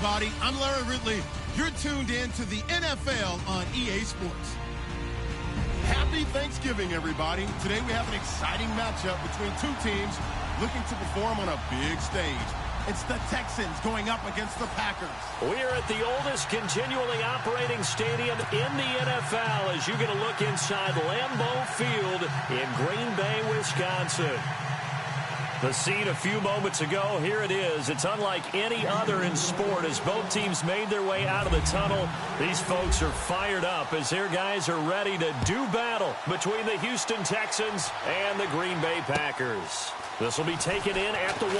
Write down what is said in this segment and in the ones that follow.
everybody. I'm Larry Ridley. You're tuned in to the NFL on EA Sports. Happy Thanksgiving, everybody. Today we have an exciting matchup between two teams looking to perform on a big stage. It's the Texans going up against the Packers. We're at the oldest continually operating stadium in the NFL as you get a look inside Lambeau Field in Green Bay, Wisconsin. The scene a few moments ago, here it is. It's unlike any other in sport as both teams made their way out of the tunnel. These folks are fired up as their guys are ready to do battle between the Houston Texans and the Green Bay Packers. This will be taken in at the 1.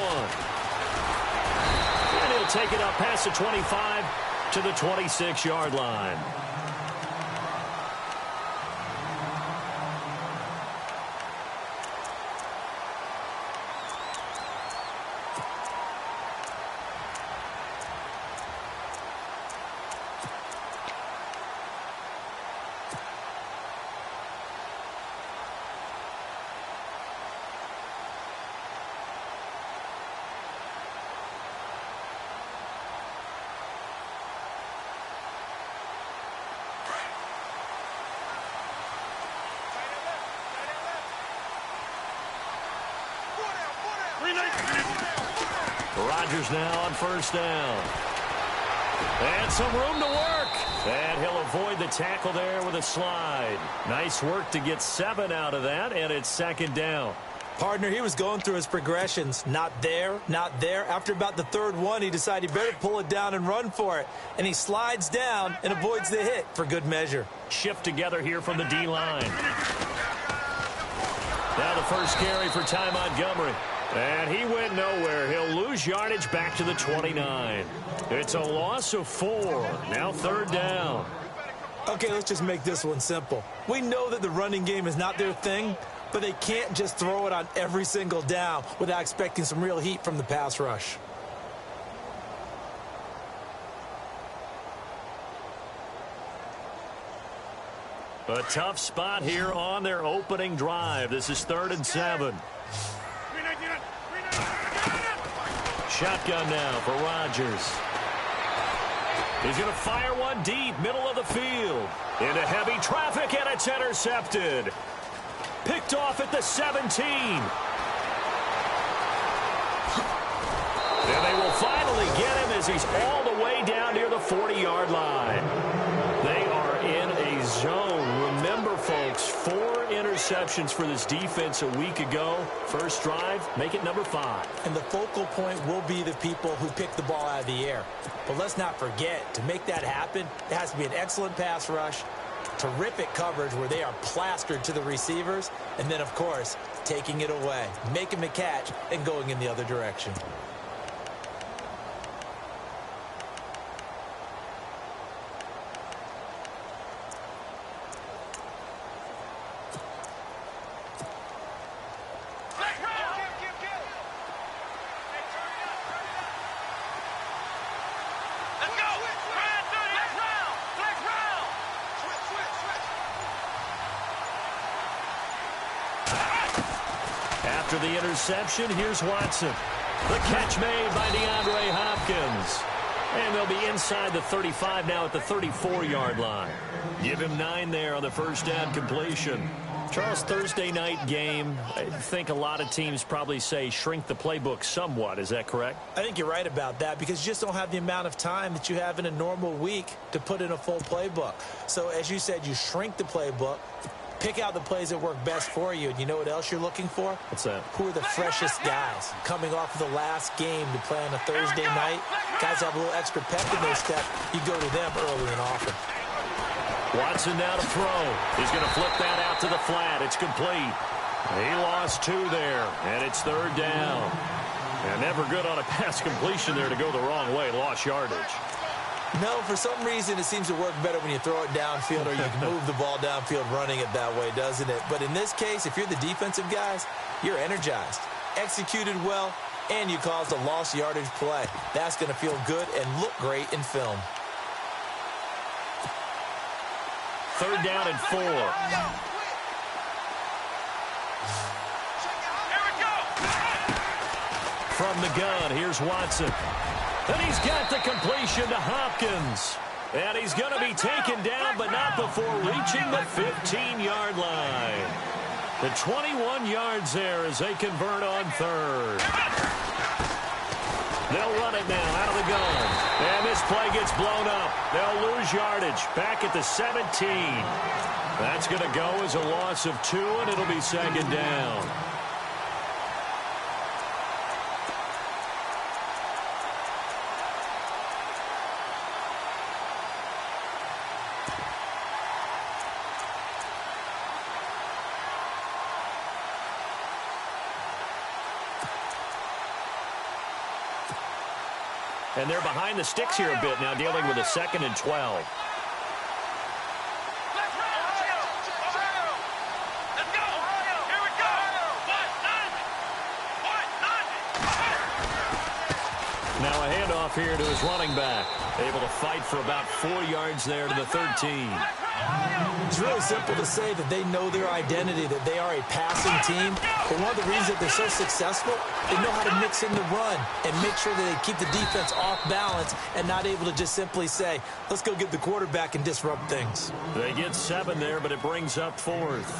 And he'll take it up past the 25 to the 26-yard line. Rodgers now on first down. And some room to work. And he'll avoid the tackle there with a slide. Nice work to get 7 out of that, and it's second down. Partner, he was going through his progressions. Not there, not there. After about the third one, he decided he better pull it down and run for it. And he slides down and avoids the hit for good measure. Shift together here from the D-line. Now the first carry for Ty Montgomery. And he went nowhere. He'll lose yardage back to the 29. It's a loss of 4. Now third down. Okay, let's just make this one simple. We know that the running game is not their thing, but they can't just throw it on every single down without expecting some real heat from the pass rush. A tough spot here on their opening drive. This is 3rd and 7. Shotgun now for Rodgers. He's going to fire one deep, middle of the field. Into heavy traffic, and it's intercepted. Picked off at the 17. And they will finally get him as he's all the way down near the 40-yard line. They are in a zone. Remember, folks, 4 interceptions for this defense a week ago. First drive, make it number 5. And the focal point will be the people who pick the ball out of the air. But let's not forget, to make that happen, it has to be an excellent pass rush, terrific coverage where they are plastered to the receivers, and then, of course, taking it away, making the catch, and going in the other direction. After the interception, here's Watson. The catch made by DeAndre Hopkins. And they'll be inside the 35 now at the 34-yard line. Give him 9 there on the first down completion. Charles, Thursday night game, I think a lot of teams probably say shrink the playbook somewhat. Is that correct? I think you're right about that because you just don't have the amount of time that you have in a normal week to put in a full playbook. So as you said, you shrink the playbook. Pick out the plays that work best for you. And you know what else you're looking for? What's that? Who are the freshest guys? Coming off of the last game to play on a Thursday night, guys have a little extra pep in their step. You go to them early and often. Watson now to throw. He's going to flip that out to the flat. It's complete. He lost 2 there, and it's 3rd down. And never good on a pass completion there to go the wrong way. Lost yardage. No, for some reason it seems to work better when you throw it downfield or you can move the ball downfield running it that way, doesn't it? But in this case, if you're the defensive guys, you're energized, executed well, and you caused a lost yardage play. That's going to feel good and look great in film. 3rd down and 4. From the gun, here's Watson. And he's got the completion to Hopkins. And he's going to be taken down, but not before reaching the 15-yard line. The 21 yards there as they convert on third. They'll run it now out of the gun. And this play gets blown up. They'll lose yardage back at the 17. That's going to go as a loss of 2, and it'll be second down. And they're behind the sticks here a bit now, dealing with a 2nd and 12. Now a handoff here to his running back. Able to fight for about 4 yards there to the 13. It's really simple to say that they know their identity, that they are a passing team. But one of the reasons that they're so successful, they know how to mix in the run and make sure that they keep the defense off balance and not able to just simply say, let's go get the quarterback and disrupt things. They get 7 there, but it brings up 4th.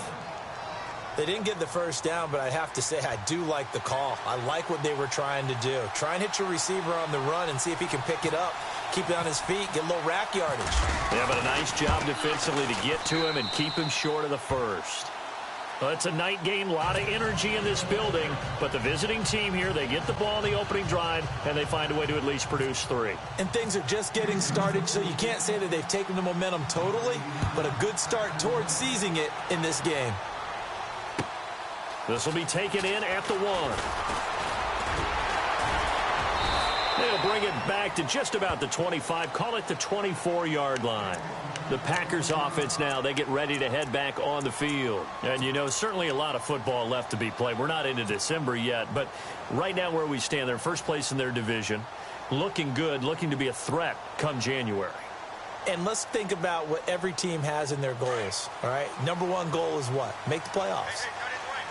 They didn't get the first down, but I have to say I do like the call. I like what they were trying to do. Try and hit your receiver on the run and see if he can pick it up, keep it on his feet, get a little rack yardage. Yeah, but a nice job defensively to get to him and keep him short of the first. Well, it's a night game, a lot of energy in this building, but the visiting team here, they get the ball in the opening drive, and they find a way to at least produce 3. And things are just getting started, so you can't say that they've taken the momentum totally, but a good start towards seizing it in this game. This will be taken in at the 1. They'll bring it back to just about the 25, call it the 24-yard line. The Packers offense now, they get ready to head back on the field. And, you know, certainly a lot of football left to be played. We're not into December yet, but right now where we stand, they're first place in their division, looking good, looking to be a threat come January. And let's think about what every team has in their goals, all right? Number 1 goal is what? Make the playoffs.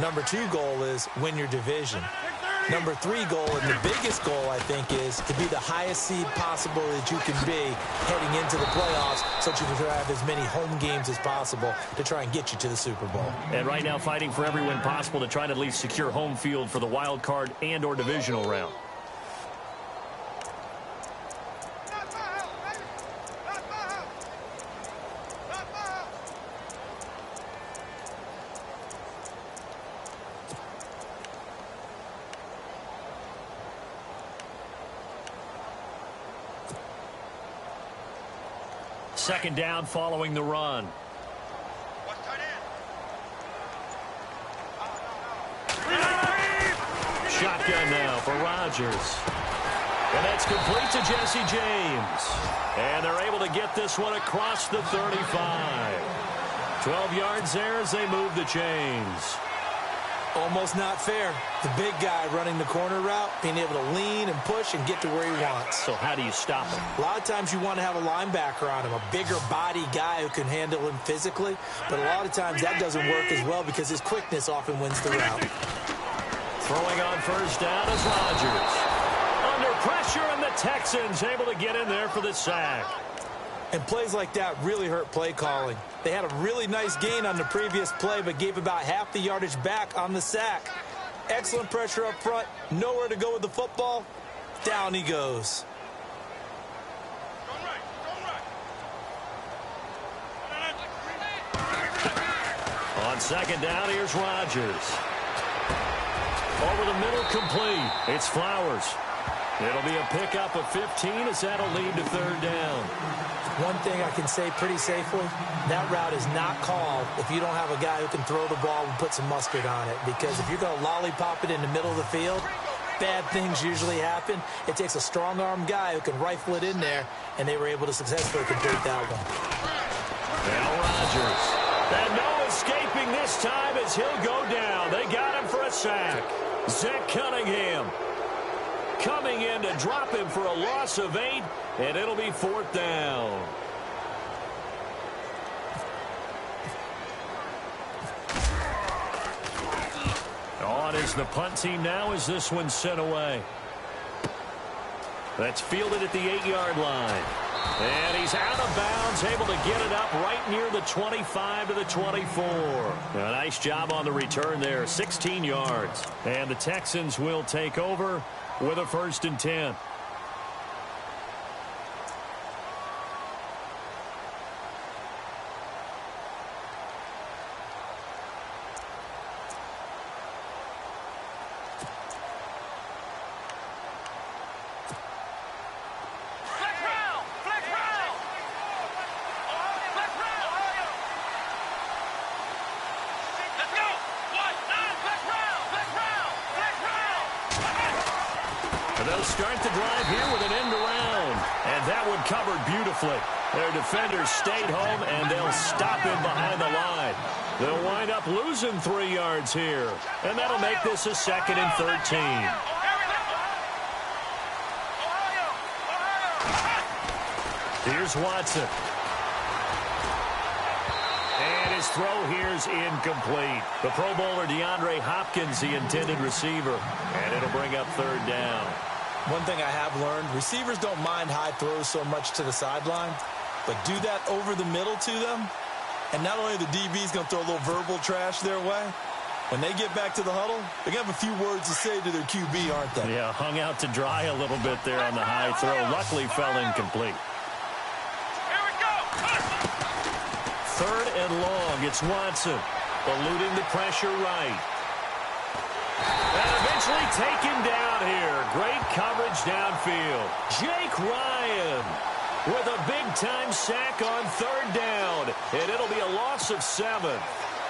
Number 2 goal is win your division. Number 3 goal, and the biggest goal, I think, is to be the highest seed possible that you can be heading into the playoffs so that you can have as many home games as possible to try and get you to the Super Bowl. And right now fighting for every win possible to try to at least secure home field for the wild card and or divisional round. Second down following the run. Shotgun now for Rodgers. And that's complete to Jesse James. And they're able to get this one across the 35. 12 yards there as they move the chains. Almost not fair. The big guy running the corner route, being able to lean and push and get to where he wants. So how do you stop him? A lot of times you want to have a linebacker on him, a bigger body guy who can handle him physically. But a lot of times that doesn't work as well because his quickness often wins the route. Throwing on first down is Rodgers. Under pressure, and the Texans able to get in there for the sack. And plays like that really hurt play calling. They had a really nice gain on the previous play, but gave about half the yardage back on the sack. Excellent pressure up front. Nowhere to go with the football. Down he goes. On second down, here's Rodgers. Over the middle, complete. It's Flowers. It'll be a pickup of 15 as that'll lead to third down. One thing I can say pretty safely, that route is not called if you don't have a guy who can throw the ball and put some mustard on it. Because if you're going to lollipop it in the middle of the field, bad things usually happen. It takes a strong-arm guy who can rifle it in there, and they were able to successfully complete that one. Now Rodgers. And no escaping this time as he'll go down. They got him for a sack. Zach Cunningham coming in to drop him for a loss of 8, and it'll be fourth down. On is the punt team now as this one's sent away. That's fielded at the 8-yard line. And he's out of bounds, able to get it up right near the 25 to the 24. A nice job on the return there, 16 yards. And the Texans will take over with a 1st and 10. They'll start the drive here with an end around. And that one covered beautifully. Their defenders stayed home, and they'll stop him behind the line. They'll wind up losing 3 yards here. And that'll make this a 2nd and 13. Here's Watson. And his throw here's incomplete. The Pro Bowler DeAndre Hopkins, the intended receiver. And it'll bring up 3rd down. One thing I have learned, receivers don't mind high throws so much to the sideline, but do that over the middle to them, and not only the DB's going to throw a little verbal trash their way, when they get back to the huddle, they're going to have a few words to say to their QB, aren't they? Yeah, hung out to dry a little bit there on the high throw. Luckily fell incomplete. Here we go. 3rd and long. It's Watson eluding the pressure right. And eventually take him down here. Great coverage downfield. Jake Ryan with a big-time sack on 3rd down. And it'll be a loss of 7.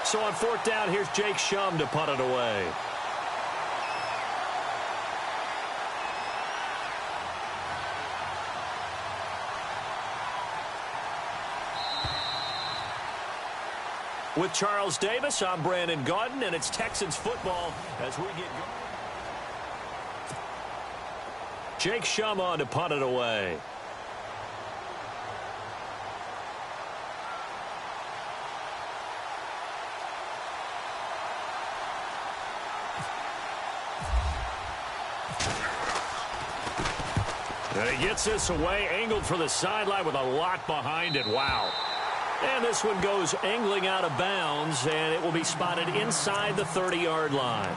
So on 4th down, here's Jake Shum to punt it away. With Charles Davis, I'm Brandon Gaudin, and it's Texans football as we get going. Jake Shum on to punt it away. And he gets this away, angled for the sideline with a lot behind it. Wow. And this one goes angling out of bounds, and it will be spotted inside the 30-yard line.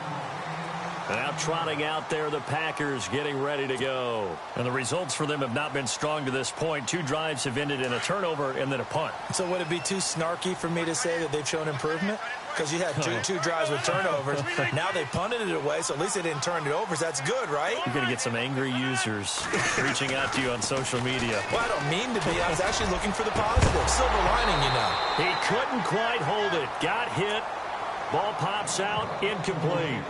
Now trotting out there, the Packers getting ready to go. And the results for them have not been strong to this point. 2 drives have ended in a turnover and then a punt. So would it be too snarky for me to say that they've shown improvement? Because you had two drives with turnovers. Now they punted it away, so at least they didn't turn it over. So that's good, right? You're going to get some angry users reaching out to you on social media. Well, I don't mean to be. I was actually looking for the positive. Silver lining, you know. He couldn't quite hold it. Got hit. Ball pops out. Incomplete.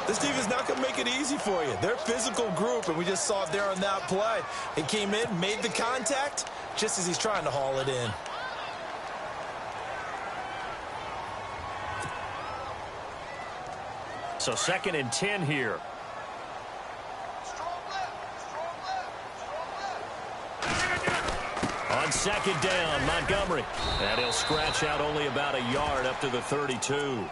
This team is not going to make it easy for you. They're a physical group, and we just saw it there on that play. He came in, made the contact, just as he's trying to haul it in. So 2nd and 10 here. On 2nd down, Montgomery. And he'll scratch out only about a yard up to the 32.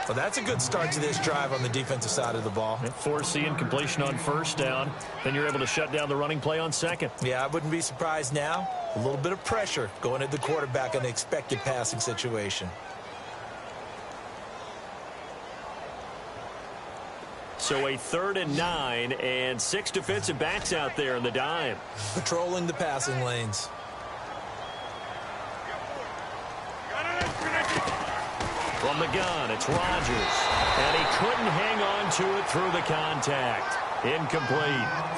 Well, that's a good start to this drive on the defensive side of the ball. Force incompletion on 1st down. Then you're able to shut down the running play on 2nd. Yeah, I wouldn't be surprised now. A little bit of pressure going at the quarterback in the expected passing situation. So a 3rd and 9 and 6 defensive backs out there in the dime. Patrolling the passing lanes. From the gun, it's Rodgers. And he couldn't hang on to it through the contact. Incomplete.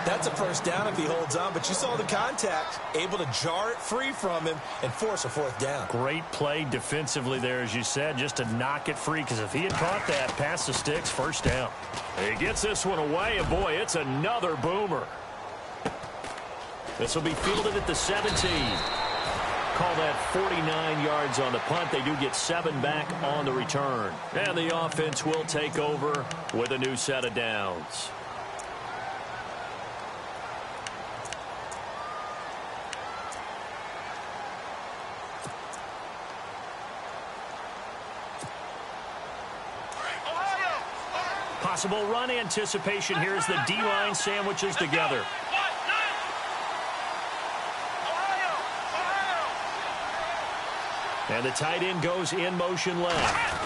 That's a 1st down if he holds on, but you saw the contact, able to jar it free from him and force a 4th down. Great play defensively there, as you said, just to knock it free, because if he had caught that, past the sticks, 1st down. He gets this one away, and boy, it's another boomer. This will be fielded at the 17. Call that 49 yards on the punt. They do get 7 back on the return. And the offense will take over with a new set of downs. Possible run anticipation here as the D-line sandwiches together. And the tight end goes in motion left.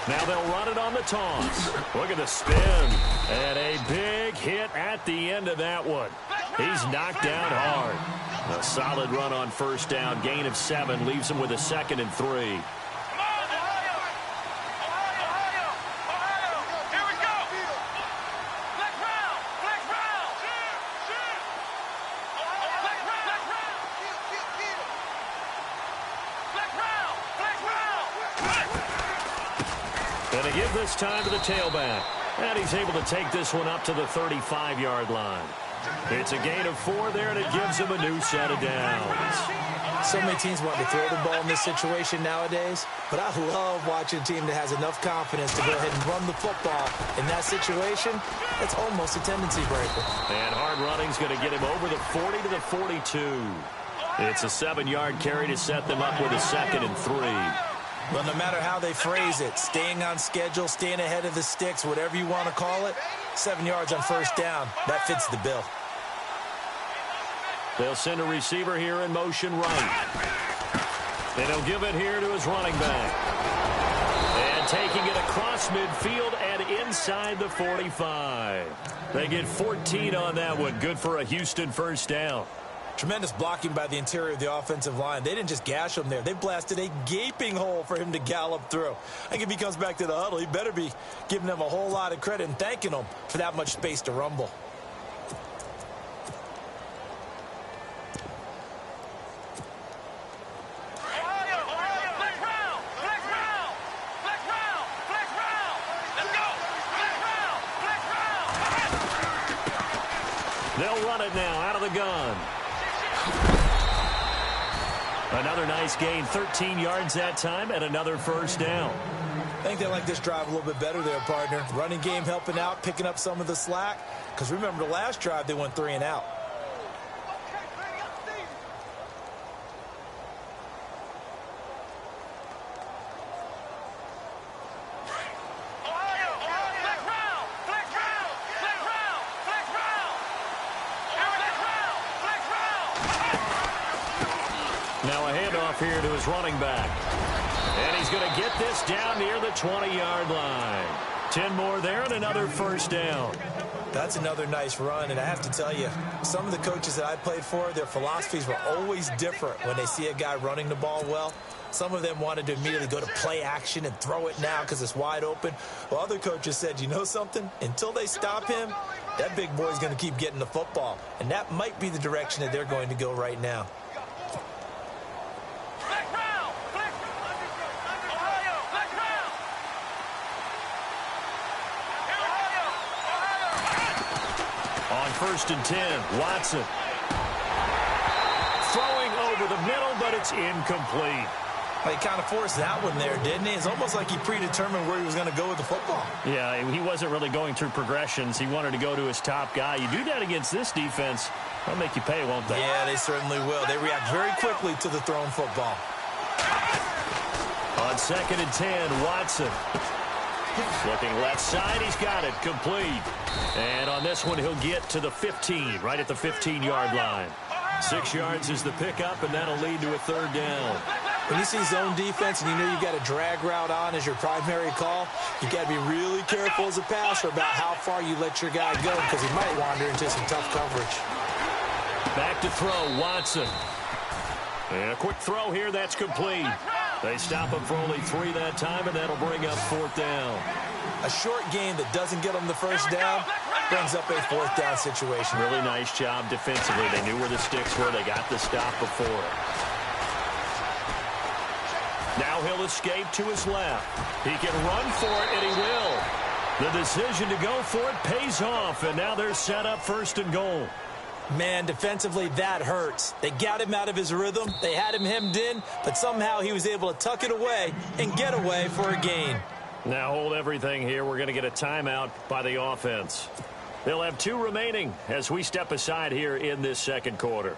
Now they'll run it on the toss. Look at the spin. And a big hit at the end of that one. He's knocked down hard. A solid run on first down. Gain of 7 leaves him with a 2nd and 3. And they give this time to the tailback. And he's able to take this one up to the 35-yard line. It's a gain of 4 there, and it gives him a new set of downs. So many teams want to throw the ball in this situation nowadays, but I love watching a team that has enough confidence to go ahead and run the football. In that situation, that's almost a tendency breaker. And hard running's going to get him over the 40 to the 42. It's a 7-yard carry to set them up with a 2nd and 3. Well, no matter how they phrase it, staying on schedule, staying ahead of the sticks, whatever you want to call it, 7 yards on first down, that fits the bill. They'll send a receiver here in motion right. And he'll give it here to his running back. And taking it across midfield and inside the 45. They get 14 on that one. Good for a Houston first down. Tremendous blocking by the interior of the offensive line. They didn't just gash him there. They blasted a gaping hole for him to gallop through. I think if he comes back to the huddle, he better be giving them a whole lot of credit and thanking them for that much space to rumble. They'll run it now out of the gun. Another nice gain, 13 yards that time, and another first down. I think they like this drive a little bit better there, partner. Running game helping out, picking up some of the slack. Because remember, the last drive, they went 3 and out. Now a handoff here to his running back. And he's going to get this down near the 20-yard line. 10 more there and another first down. That's another nice run, and I have to tell you, some of the coaches that I played for, their philosophies were always different when they see a guy running the ball well. Some of them wanted to immediately go to play action and throw it now because it's wide open. Well, other coaches said, you know something? Until they stop him, that big boy's going to keep getting the football. And that might be the direction that they're going to go right now. On 1st and 10, Watson. Throwing over the middle, but it's incomplete. Well, he kind of forced that one there, didn't he? It's almost like he predetermined where he was going to go with the football. Yeah, he wasn't really going through progressions. He wanted to go to his top guy. You do that against this defense, they'll make you pay, won't they? Yeah, they certainly will. They react very quickly to the thrown football. On 2nd and 10, Watson. Looking left side, he's got it, complete. And on this one, he'll get to the 15, right at the 15-yard line. 6 yards is the pickup, and that'll lead to a 3rd down. When you see zone defense and you know you've got a drag route on as your primary call, you've got to be really careful as a passer about how far you let your guy go because he might wander into some tough coverage. Back to throw, Watson. And a quick throw here, that's complete. They stop him for only 3 that time, and that'll bring up 4th down. A short game that doesn't get them the first down brings up a 4th down situation. Really nice job defensively. They knew where the sticks were. They got the stop before. Now he'll escape to his left. He can run for it, and he will. The decision to go for it pays off, and now they're set up 1st and goal. Man, defensively, that hurts. They got him out of his rhythm. They had him hemmed in, but somehow he was able to tuck it away and get away for a gain. Now hold everything here. We're going to get a timeout by the offense. They'll have 2 remaining as we step aside here in this 2nd quarter.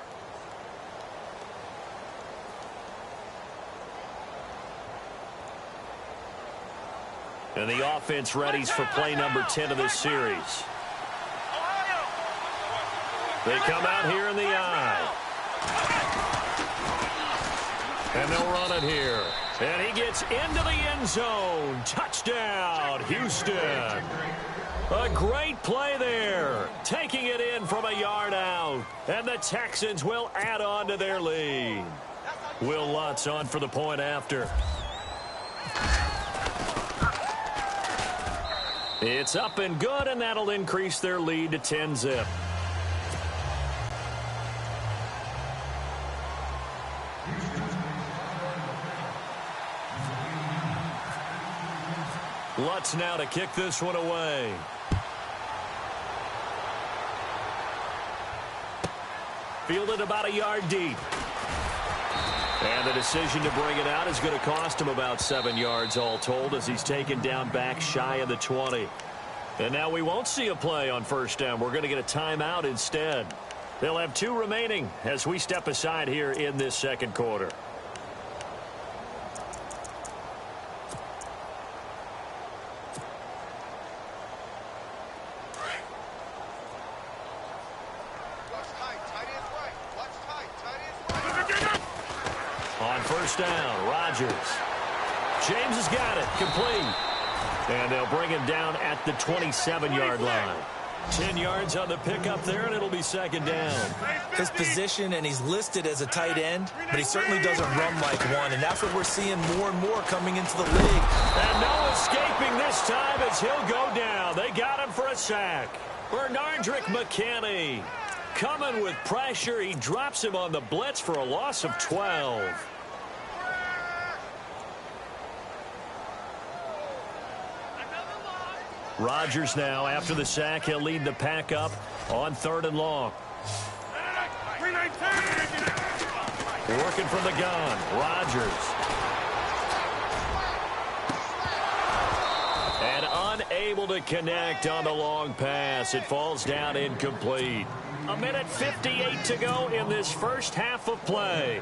And the offense readies for play number 10 of this series. They come out here in the I. And they'll run it here. And he gets into the end zone. Touchdown, Houston. A great play there. Taking it in from a yard out. And the Texans will add on to their lead. Will Lutz on for the point after. It's up and good, and that'll increase their lead to 10-zip. Lutz now to kick this one away. Fielded about a yard deep. And the decision to bring it out is going to cost him about 7 yards all told as he's taken down back shy of the 20. And now we won't see a play on first down. We're going to get a timeout instead. They'll have 2 remaining as we step aside here in this second quarter. On first down, Rodgers. James has got it, complete. And they'll bring him down at the 27-yard line. 10 yards on the pickup there, and it'll be second down. His position, and he's listed as a tight end, but he certainly doesn't run like one, and that's what we're seeing more and more coming into the league. And no escaping this time as he'll go down. They got him for a sack. Bernardrick McKinney coming with pressure. He drops him on the blitz for a loss of 12. Rodgers now, after the sack, he'll lead the pack up on 3rd and long. Working from the gun, Rodgers. And unable to connect on the long pass. It falls down incomplete. 1:58 to go in this first half of play.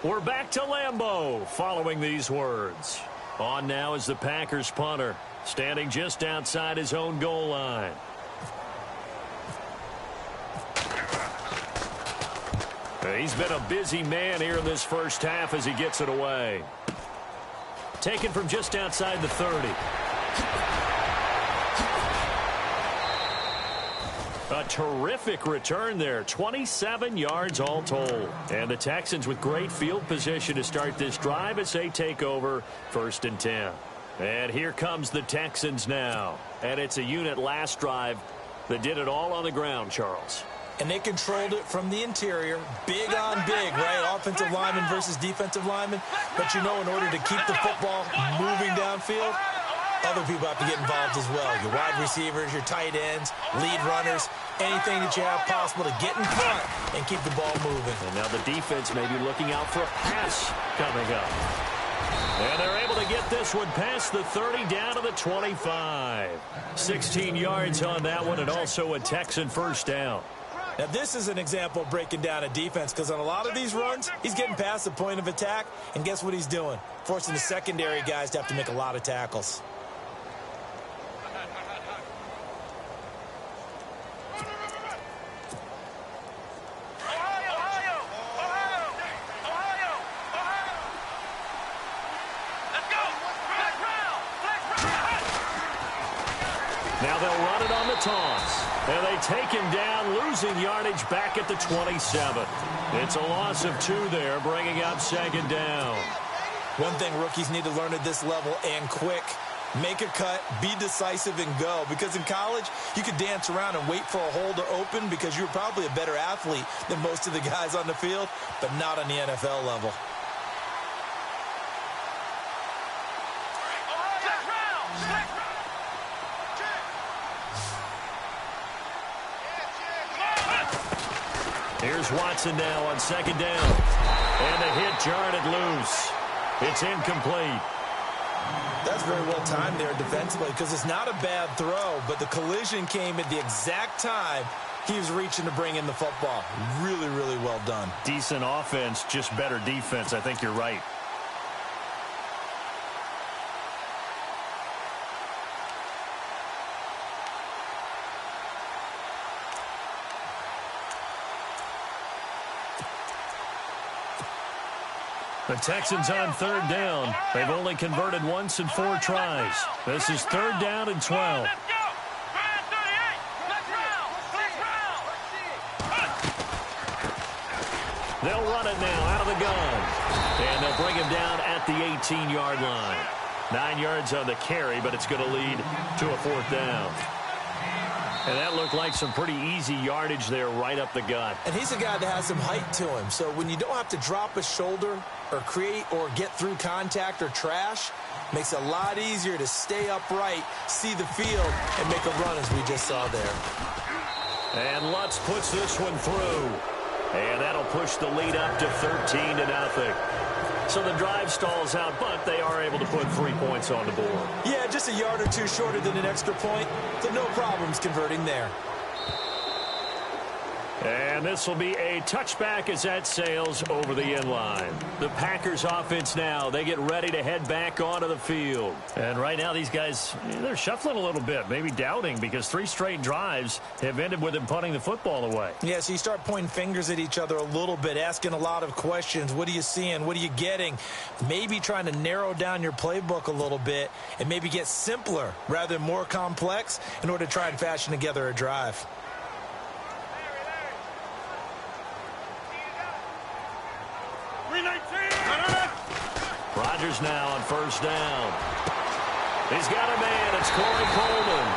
We're back to Lambeau following these words. On now is the Packers punter, standing just outside his own goal line. He's been a busy man here in this first half as he gets it away. Taken from just outside the 30. A terrific return there. 27 yards all told. And the Texans with great field position to start this drive as they take over 1st and 10. And here comes the Texans now. And it's a unit last drive that did it all on the ground, Charles. And they controlled it from the interior, big on big, right? Offensive lineman versus defensive lineman. But you know, in order to keep the football moving downfield, other people have to get involved as well. Your wide receivers, your tight ends, lead runners, anything that you have possible to get in front and keep the ball moving. And now the defense may be looking out for a pass coming up. And they're able to get this one past the 30 down to the 25. 16 yards on that one, and also a Texan first down. Now, this is an example of breaking down a defense, because on a lot of these runs, he's getting past the point of attack, and guess what he's doing? Forcing the secondary guys to have to make a lot of tackles. Now they'll run it on the toss. And they take him down, losing yardage back at the 27. It's a loss of 2 there, bringing up second down. One thing rookies need to learn at this level, and quick. Make a cut, be decisive, and go. Because in college, you could dance around and wait for a hole to open because you're probably a better athlete than most of the guys on the field, but not on the NFL level. Here's Watson now on second down. And the hit jarred it loose. It's incomplete. That's very well timed there defensively, because it's not a bad throw, but the collision came at the exact time he was reaching to bring in the football. Really, really well done. Decent offense, just better defense. I think you're right. The Texans on third down. They've only converted once in 4 tries. This is third down and 12. Let's go. Ryan 38. Let's round. They'll run it now out of the gun. And they'll bring him down at the 18-yard line. 9 yards on the carry, but it's going to lead to a 4th down. And that looked like some pretty easy yardage there right up the gut. And he's a guy that has some height to him. So when you don't have to drop a shoulder or create or get through contact or trash, makes it a lot easier to stay upright, see the field, and make a run as we just saw there. And Lutz puts this one through. And that'll push the lead up to 13-0. So the drive stalls out, but they are able to put 3 points on the board. Yeah, just a yard or two shorter than an extra point, so no problems converting there. And this will be a touchback as that sails over the end line. The Packers offense now, they get ready to head back onto the field. And right now these guys, they're shuffling a little bit, maybe doubting, because 3 straight drives have ended with them punting the football away. Yeah, so you start pointing fingers at each other a little bit, asking a lot of questions. What are you seeing? What are you getting? Maybe trying to narrow down your playbook a little bit and maybe get simpler rather than more complex in order to try and fashion together a drive. Rodgers now on first down. He's got a man. It's Corey Coleman.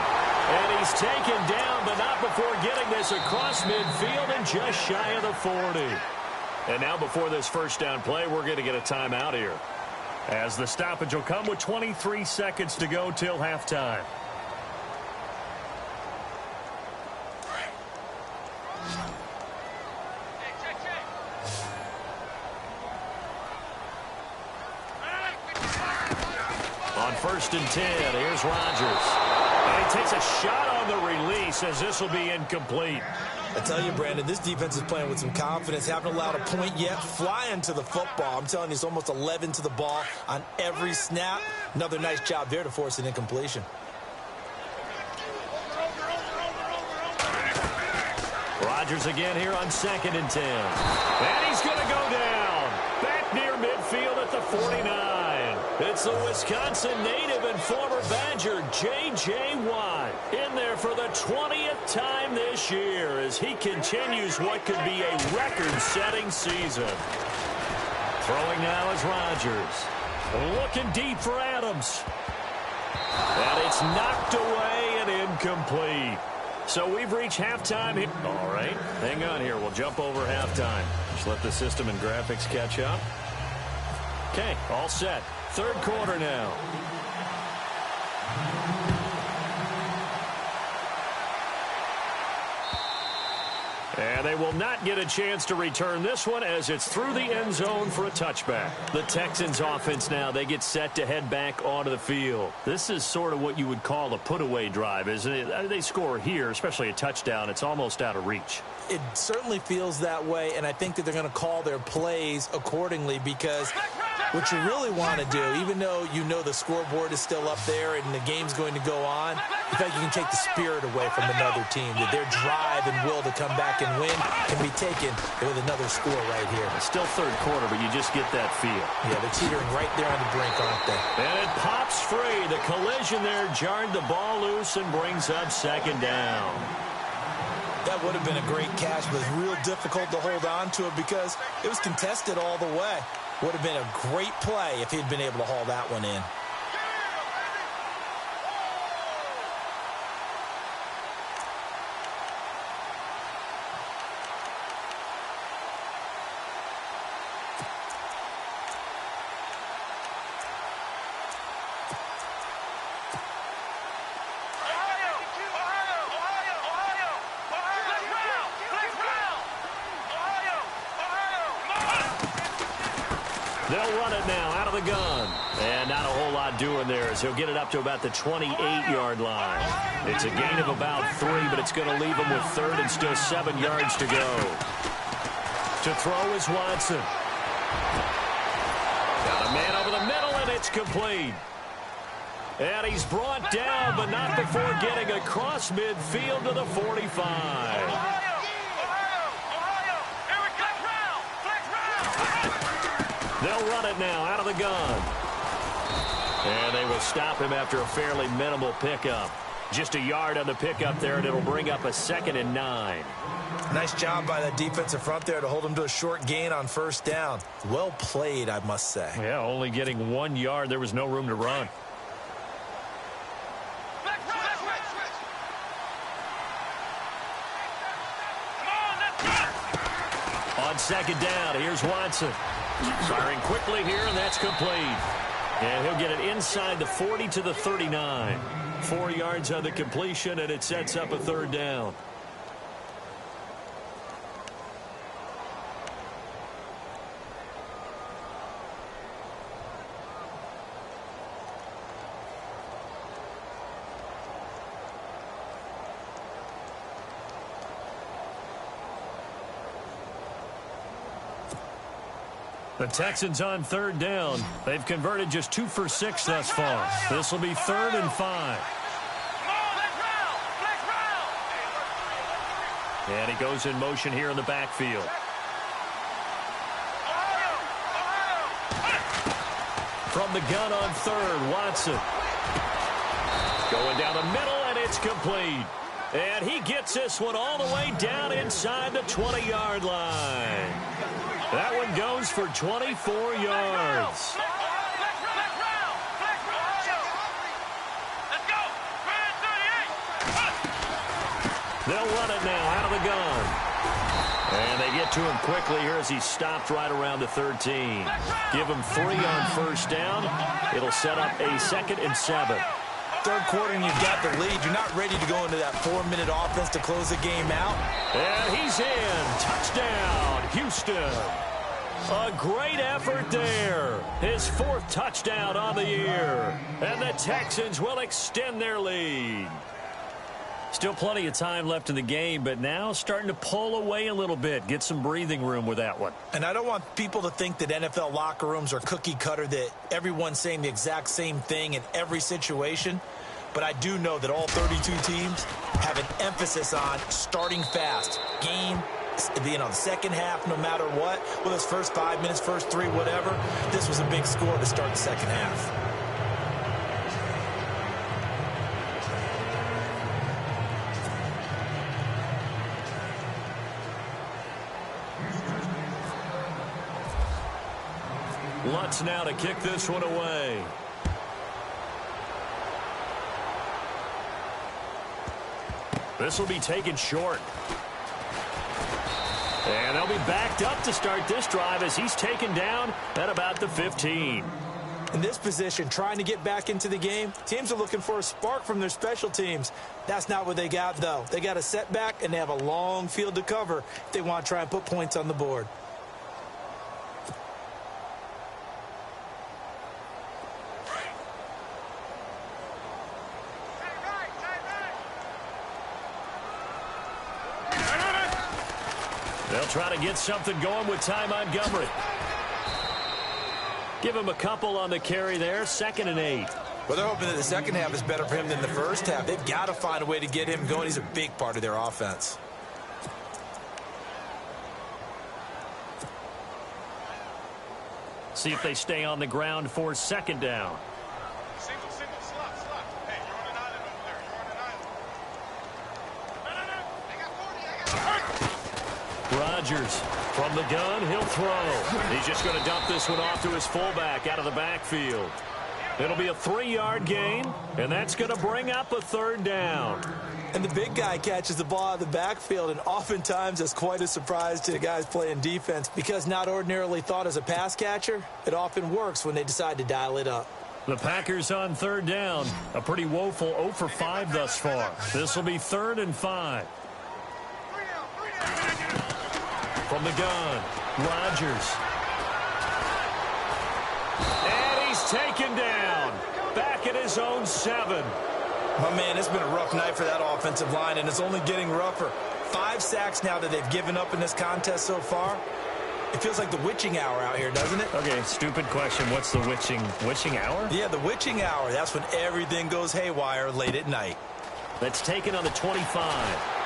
And he's taken down, but not before getting this across midfield and just shy of the 40. And now before this first down play, we're going to get a timeout here, as the stoppage will come with 23 seconds to go till halftime. On 1st and 10, here's Rodgers. And he takes a shot on the release as this will be incomplete. I tell you, Brandon, this defense is playing with some confidence. Haven't allowed a point yet. Flying to the football. I'm telling you, it's almost 11 to the ball on every snap. Another nice job there to force an incompletion. Rodgers again here on 2nd and 10. And he's going to go down. Back near midfield at the 49. It's the Wisconsin native and former Badger, J.J. Watt, in there for the 20th time this year as he continues what could be a record-setting season. Throwing now is Rodgers. Looking deep for Adams. And it's knocked away and incomplete. So we've reached halftime here. All right, hang on here. We'll jump over halftime. Just let the system and graphics catch up. Okay, all set. 3rd quarter now. And they will not get a chance to return this one as it's through the end zone for a touchback. The Texans offense now, they get set to head back onto the field. This is sort of what you would call a put-away drive, isn't it? They score here, especially a touchdown. It's almost out of reach. It certainly feels that way, and I think that they're going to call their plays accordingly, because what you really want to do, even though you know the scoreboard is still up there and the game's going to go on, you think you can take the spirit away from another team, that their drive and will to come back and win can be taken with another score right here. It's still 3rd quarter, but you just get that feel. Yeah, they're teetering right there on the brink, aren't they? And it pops free. The collision there jarred the ball loose and brings up 2nd down. That would have been a great catch, but it's real difficult to hold on to it because it was contested all the way. Would have been a great play if he'd been able to haul that one in. They'll run it now out of the gun. And not a whole lot doing there as he'll get it up to about the 28-yard line. It's a gain of about 3, but it's going to leave him with 3rd and still 7 yards to go. To throw is Watson. Got a man over the middle, and it's complete. And he's brought down, but not before getting across midfield to the 45. They'll run it now out of the gun. And they will stop him after a fairly minimal pickup. Just a yard on the pickup there, and it'll bring up a 2nd and 9. Nice job by that defensive front there to hold him to a short gain on first down. Well played, I must say. Yeah, only getting 1 yard. There was no room to run. On 2nd down, here's Watson. Firing quickly here, and that's complete. And he'll get it inside the 40 to the 39. 4 yards on the completion, and it sets up a 3rd down. The Texans on 3rd down. They've converted just 2 for 6 thus far. This will be 3rd and 5. And he goes in motion here in the backfield. From the gun on 3rd, Watson. Going down the middle, and it's complete. And he gets this one all the way down inside the 20-yard line. That one goes for 24 yards. They'll run it now out of the gun. And they get to him quickly here as he's stopped right around the 13. Give him 3 on first down. It'll set up a 2nd and 7. Third quarter and you've got the lead. You're not ready to go into that 4-minute offense to close the game out. And he's in. Touchdown, Houston. A great effort there. His 4th touchdown on the year. And the Texans will extend their lead. Still plenty of time left in the game, but now starting to pull away a little bit. Get some breathing room with that one. And I don't want people to think that NFL locker rooms are cookie cutter, that everyone's saying the exact same thing in every situation. But I do know that all 32 teams have an emphasis on starting fast. Game, the second half, no matter what. Well, it's first 5 minutes, first 3, whatever. This was a big score to start the second half. Lutz now to kick this one away. This will be taken short. And they'll be backed up to start this drive as he's taken down at about the 15. In this position, trying to get back into the game, teams are looking for a spark from their special teams. That's not what they got, though. They got a setback, and they have a long field to cover if they want to try and put points on the board. They'll try to get something going with Ty Montgomery. Give him a couple on the carry there. 2nd and 8. Well, they're hoping that the second half is better for him than the first half. They've got to find a way to get him going. He's a big part of their offense. See if they stay on the ground for 2nd down. Single, slot. Hey, you're on an island over there. Rodgers from the gun, he'll throw. He's just going to dump this one off to his fullback out of the backfield. It'll be a 3-yard gain, and that's going to bring up a 3rd down. And the big guy catches the ball out of the backfield, and oftentimes it's quite a surprise to the guys playing defense because not ordinarily thought as a pass catcher, it often works when they decide to dial it up. The Packers on 3rd down. A pretty woeful 0 for 5 thus far. This will be 3rd and 5. From the gun, Rodgers. And he's taken down. Back at his own 7. My man, it's been a rough night for that offensive line, and it's only getting rougher. 5 sacks now that they've given up in this contest so far. It feels like the witching hour out here, doesn't it? Okay, stupid question. What's the witching hour? Yeah, the witching hour. That's when everything goes haywire late at night. That's taken on the 25.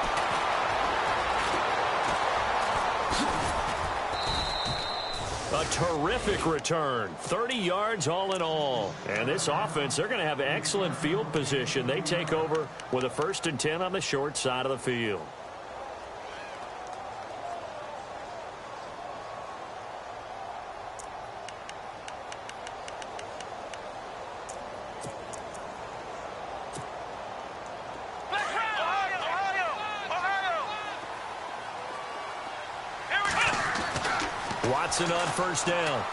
A terrific return. 30 yards all in all. And this offense, they're going to have excellent field position. They take over with a 1st and 10 on the short side of the field. Watson on 1st down.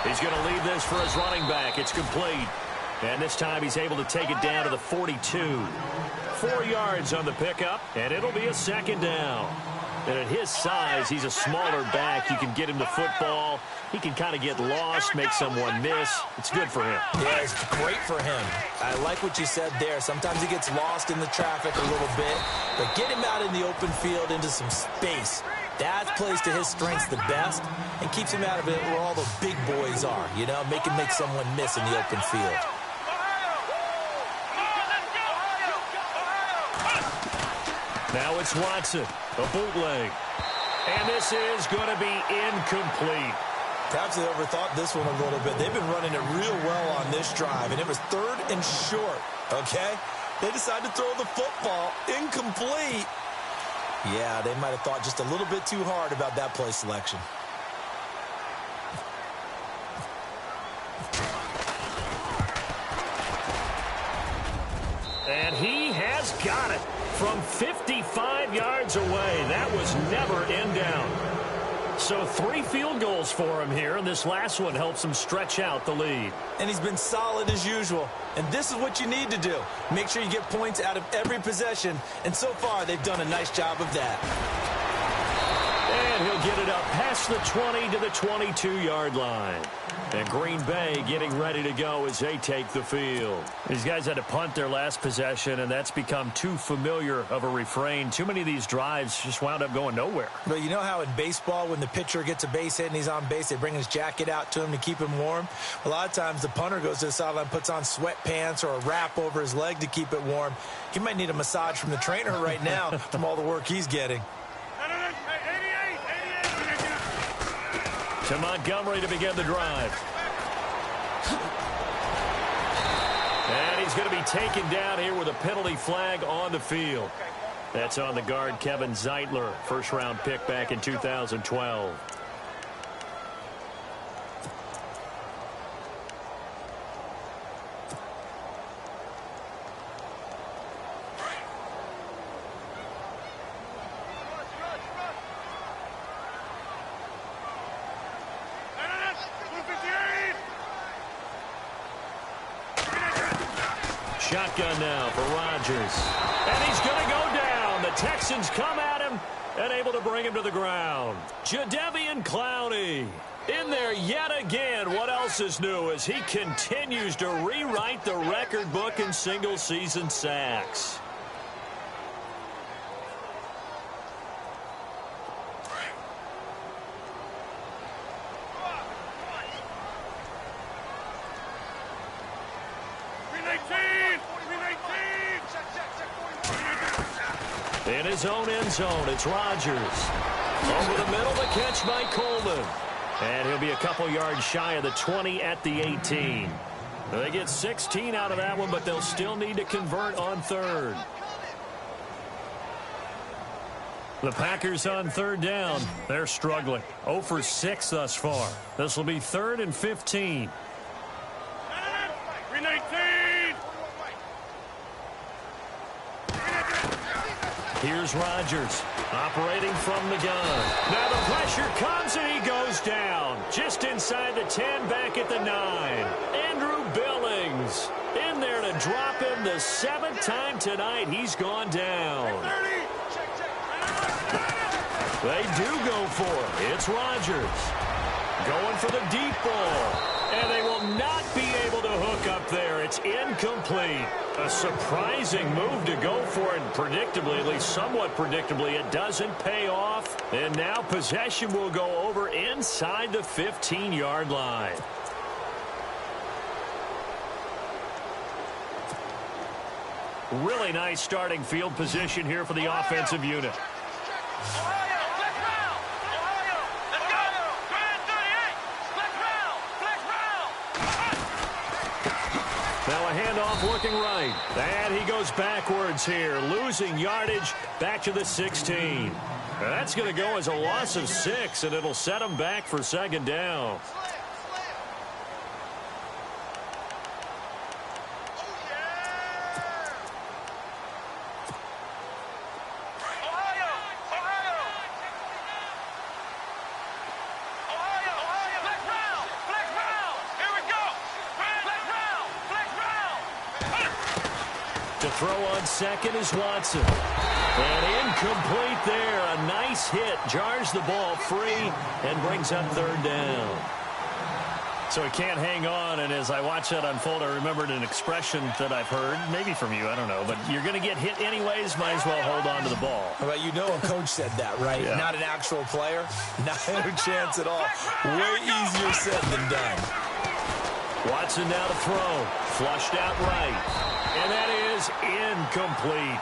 He's going to leave this for his running back. It's complete. And this time he's able to take it down to the 42. 4 yards on the pickup, and it'll be a 2nd down. And at his size, he's a smaller back. You can get him the football. He can kind of get lost, make someone miss. It's good for him. Yeah, it's great for him. I like what you said there. Sometimes he gets lost in the traffic a little bit, but get him out in the open field into some space. That plays to his strengths the best and keeps him out of it where all the big boys are, you know, make someone miss in the open field. Now it's Watson, a bootleg. And this is going to be incomplete. Perhaps they overthought this one a little bit. They've been running it real well on this drive, and it was 3rd and short, okay? They decided to throw the football incomplete. Yeah, they might have thought just a little bit too hard about that play selection. And he has got it from 55 yards away. That was never in down. So 3 field goals for him here, and this last one helps him stretch out the lead. And he's been solid as usual. And this is what you need to do. Make sure you get points out of every possession. And so far, they've done a nice job of that. And he'll get it up past the 20 to the 22-yard line. And Green Bay getting ready to go as they take the field. These guys had to punt their last possession, and that's become too familiar of a refrain. Too many of these drives just wound up going nowhere. But you know how in baseball, when the pitcher gets a base hit and he's on base, they bring his jacket out to him to keep him warm? A lot of times the punter goes to the sideline, puts on sweatpants or a wrap over his leg to keep it warm. He might need a massage from the trainer right now from all the work he's getting. To Montgomery to begin the drive. And he's going to be taken down here with a penalty flag on the field. That's on the guard, Kevin Zeitler, first-round pick back in 2012. Shotgun now for Rodgers. And he's going to go down. The Texans come at him and able to bring him to the ground. Jadeveon Clowney in there yet again. What else is new as he continues to rewrite the record book in single-season sacks. In his own end zone, it's Rodgers. Over the middle, the catch by Coleman. And he'll be a couple yards shy of the 20 at the 18. They get 16 out of that one, but they'll still need to convert on 3rd. The Packers on 3rd down. They're struggling. 0 for 6 thus far. This will be 3rd and 15. Here's Rodgers operating from the gun. Now the pressure comes and he goes down. Just inside the 10, back at the 9. Andrew Billings in there to drop him the 7th time tonight. He's gone down. They do go for it. It's Rodgers going for the deep ball. And they will not be able to hook up there. It's incomplete. A surprising move to go for it. Predictably, at least somewhat predictably, it doesn't pay off. And now possession will go over inside the 15-yard line. Really nice starting field position here for the offensive unit. Now a handoff looking right. And he goes backwards here, losing yardage back to the 16. That's going to go as a loss of 6, and it'll set him back for second down. To throw on second is Watson. And incomplete there. A nice hit. Jars the ball free and brings up third down. So he can't hang on, and as I watch that unfold, I remembered an expression that I've heard, maybe from you, I don't know, but you're going to get hit anyways, might as well hold on to the ball. Well, you know a coach said that, right? Yeah. Not an actual player. Not a chance at all. Way easier said than done. Watson now to throw. Flushed out right. And that is incomplete.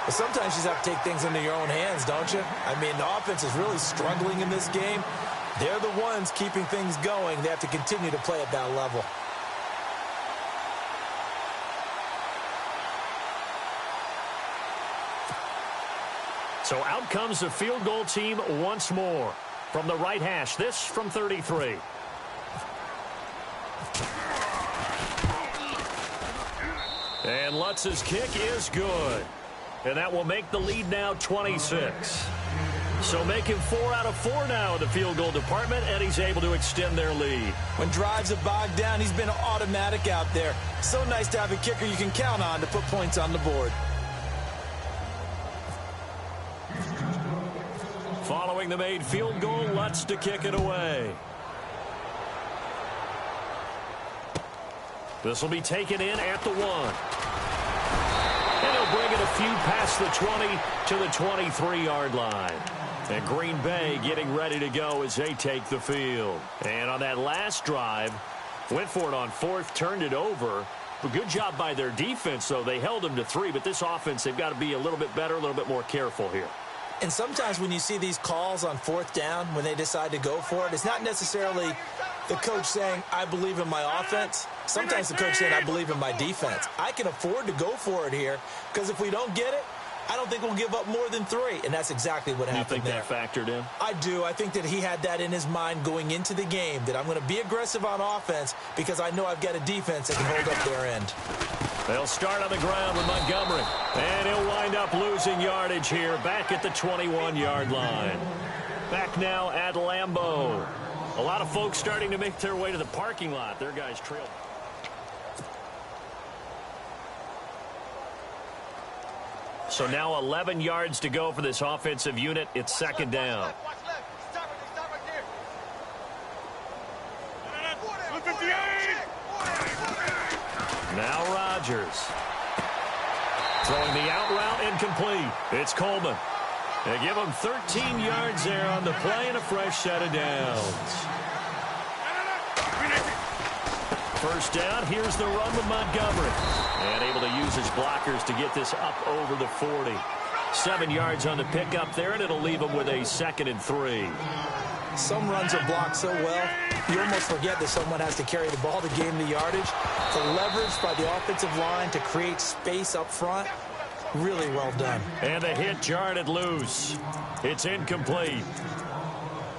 But sometimes you just have to take things into your own hands, don't you? I mean, the offense is really struggling in this game. They're the ones keeping things going. They have to continue to play at that level. So out comes the field goal team once more. From the right hash, this from 33. And Lutz's kick is good. And that will make the lead now 26. So making 4 out of 4 now in the field goal department, and he's able to extend their lead. When drives are bogged down, he's been automatic out there. So nice to have a kicker you can count on to put points on the board. Following the made field goal, Lutz to kick it away. This will be taken in at the 1. And he'll bring it a few past the 20 to the 23-yard line. And Green Bay getting ready to go as they take the field. And on that last drive, went for it on 4th, turned it over. A good job by their defense, though. They held them to 3, but this offense, they've got to be a little bit better, a little bit more careful here. And sometimes when you see these calls on 4th down, when they decide to go for it, it's not necessarily the coach saying, I believe in my offense. Sometimes the coach saying, I believe in my defense. I can afford to go for it here because if we don't get it, I don't think we'll give up more than 3. And that's exactly what happened there. You think that factored in? I do. I think that he had that in his mind going into the game, that I'm going to be aggressive on offense because I know I've got a defense that can hold up their end. They'll start on the ground with Montgomery. And he'll wind up losing yardage here back at the 21-yard line. Back now at Lambeau. A lot of folks starting to make their way to the parking lot. Their guys trail. So now 11 yards to go for this offensive unit. It's second down. Now Rodgers. Throwing the out route incomplete. It's Coleman. They give him 13 yards there on the play and a fresh set of downs. First down, here's the run with Montgomery. And able to use his blockers to get this up over the 40. 7 yards on the pickup there, and it'll leave him with a 2nd and 3. Some runs are blocked so well, you almost forget that someone has to carry the ball to gain the yardage. The leverage by the offensive line to create space up front, really well done. And the hit jarred it loose. It's incomplete.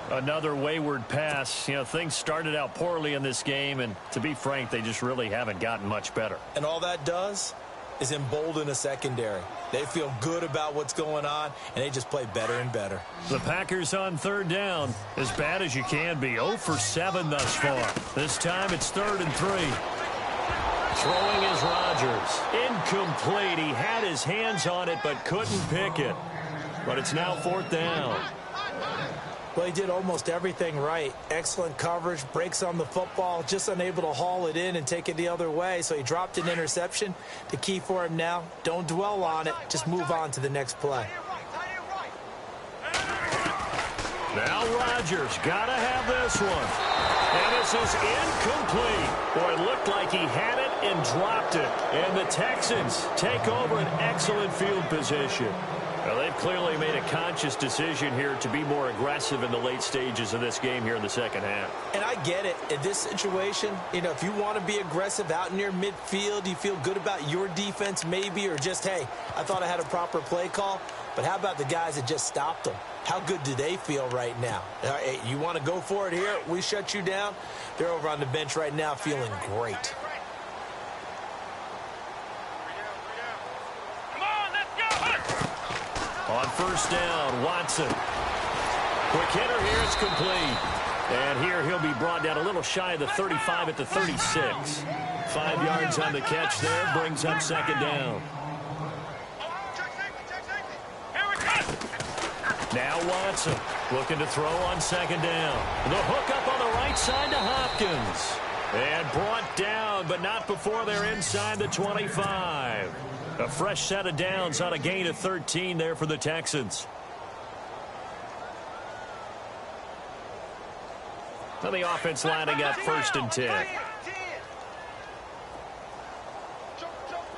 Another wayward pass. You know, things started out poorly in this game, and to be frank, they just really haven't gotten much better. And all that does is embolden a secondary. They feel good about what's going on, and they just play better and better. The Packers on 3rd down, as bad as you can be. 0 for 7 thus far. This time it's 3rd and 3. Throwing is Rodgers. Incomplete. He had his hands on it, but couldn't pick it. But it's now 4th down. Well, he did almost everything right. Excellent coverage, breaks on the football, just unable to haul it in and take it the other way. So he dropped an interception. The key for him now, don't dwell on it. Just move on to the next play. Now Rodgers got to have this one. And this is incomplete. Boy, it looked like he had it and dropped it. And the Texans take over an excellent field position. Well, they've clearly made a conscious decision here to be more aggressive in the late stages of this game here in the second half. And I get it. In this situation, you know, if you want to be aggressive out near midfield, you feel good about your defense maybe, or just, hey, I thought I had a proper play call. But how about the guys that just stopped them? How good do they feel right now? Hey, you want to go for it here? We shut you down. They're over on the bench right now feeling great. On first down, Watson. Quick hitter here, it's complete. And here he'll be brought down a little shy of the 35 at the 36. 5 yards on the catch there, brings up second down. Now Watson looking to throw on second down. The hook up on the right side to Hopkins. And brought down, but not before they're inside the 25. A fresh set of downs on a gain of 13 there for the Texans. And the offense lining up first and 10.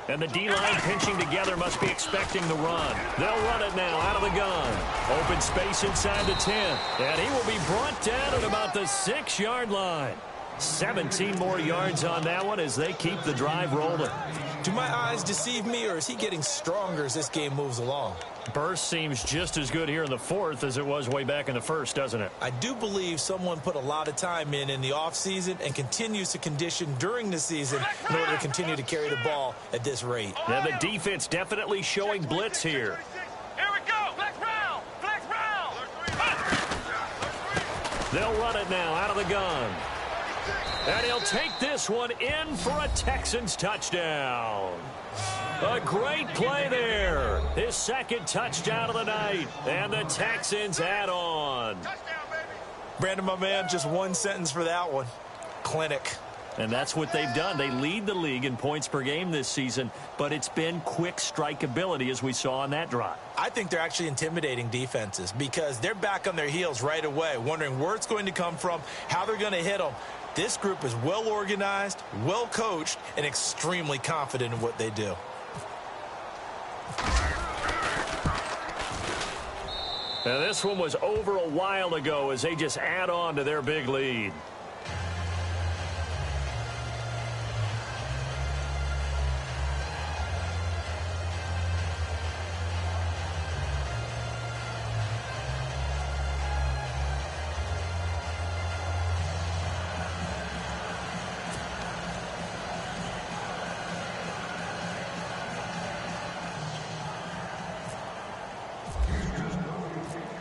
And the D-line pinching together must be expecting the run. They'll run it now out of the gun. Open space inside the 10. And he will be brought down at about the 6-yard line. 17 more yards on that one as they keep the drive rolling. Do my eyes deceive me, or is he getting stronger as this game moves along? Burst seems just as good here in the fourth as it was way back in the first, doesn't it? I do believe someone put a lot of time in the offseason and continues to condition during the season in order to continue to carry the ball at this rate. Now the defense definitely showing blitz here. Here we go. Flex round. Flex round. They'll run it now out of the gun. And he'll take this one in for a Texans touchdown. A great play there. His second touchdown of the night. And the Texans add on. Brandon, my man, just one sentence for that one. Clinic. And that's what they've done. They lead the league in points per game this season, but it's been quick strikeability as we saw on that drive. I think they're actually intimidating defenses because they're back on their heels right away, wondering where it's going to come from, how they're going to hit them. This group is well organized, well coached, and extremely confident in what they do. Now this one was over a while ago as they just add on to their big lead.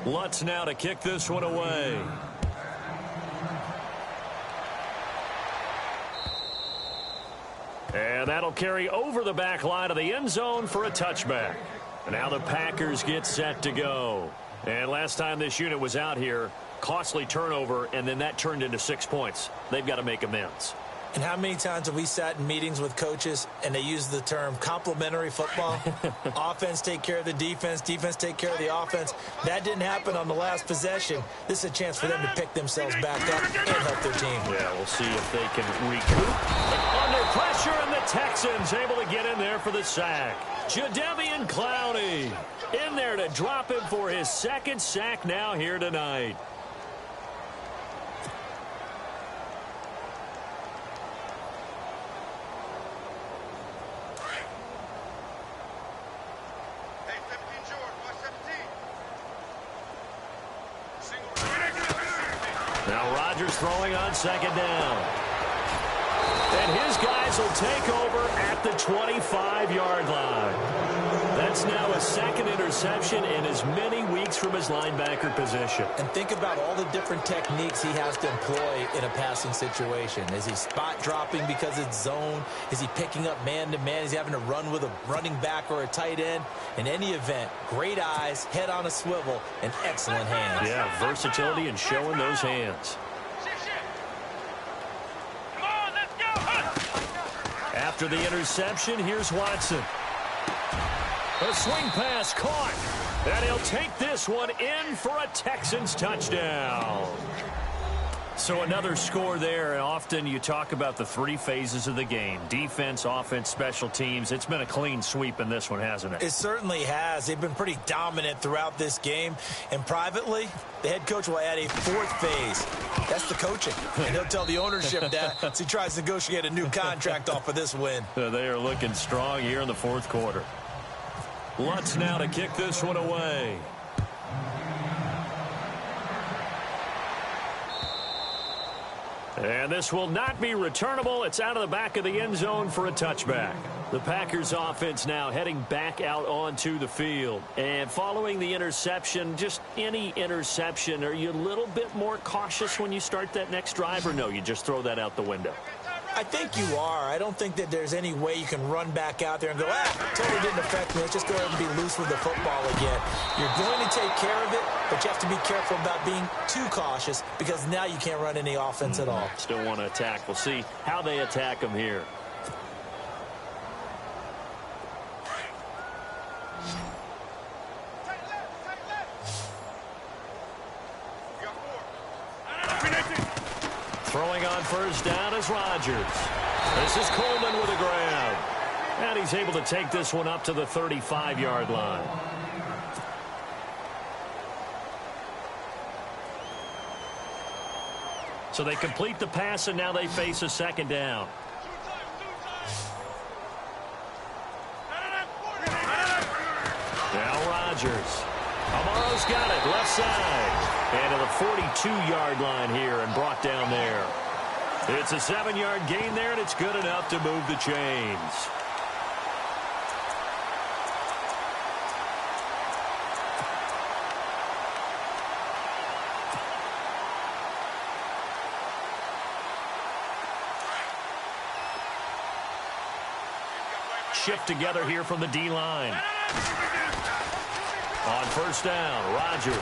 Lutz now to kick this one away. And that'll carry over the back line of the end zone for a touchback. And now the Packers get set to go. And last time this unit was out here, costly turnover, and then that turned into 6 points. They've got to make amends. And how many times have we sat in meetings with coaches and they use the term complementary football? Offense take care of the defense, defense take care of the offense. That didn't happen on the last possession. This is a chance for them to pick themselves back up and help their team. Yeah, we'll see if they can recoup. Under pressure, and the Texans able to get in there for the sack. Jadeveon Clowney in there to drop him for his second sack now here tonight. Now Rodgers throwing on second down. And his guys will take over at the 25-yard line. That's now a second interception in as many weeks from his linebacker position. And think about all the different techniques he has to employ in a passing situation. Is he spot dropping because it's zone? Is he picking up man-to-man? Is he having to run with a running back or a tight end? In any event, great eyes, head on a swivel, and excellent hands. Yeah, versatility and showing those hands. After the interception, here's Watson. A swing pass caught. And he'll take this one in for a Texans touchdown. So another score there, and often you talk about the three phases of the game. Defense, offense, special teams. It's been a clean sweep in this one, hasn't it? It certainly has. They've been pretty dominant throughout this game. And privately, the head coach will add a fourth phase. That's the coaching. And he'll tell the ownership that as he tries to negotiate a new contract off of this win. They are looking strong here in the fourth quarter. Lutz now to kick this one away. And this will not be returnable. It's out of the back of the end zone for a touchback. The Packers offense now heading back out onto the field. And following the interception, just any interception, are you a little bit more cautious when you start that next drive, or no, you just throw that out the window? I think you are. I don't think that there's any way you can run back out there and go, totally didn't affect me. Let's just go ahead and be loose with the football again. You're going to take care of it, but you have to be careful about being too cautious because now you can't run any offense at all. Still want to attack. We'll see how they attack them here. Throwing on first down is Rodgers. This is Coleman with a grab. And he's able to take this one up to the 35-yard line. So they complete the pass, and now they face a second down. Now Rodgers. Amaro's got it, left side. And to the 42-yard line here and brought down there. It's a 7-yard gain there, and it's good enough to move the chains. Shift together here from the D-line. On first down, Rodgers.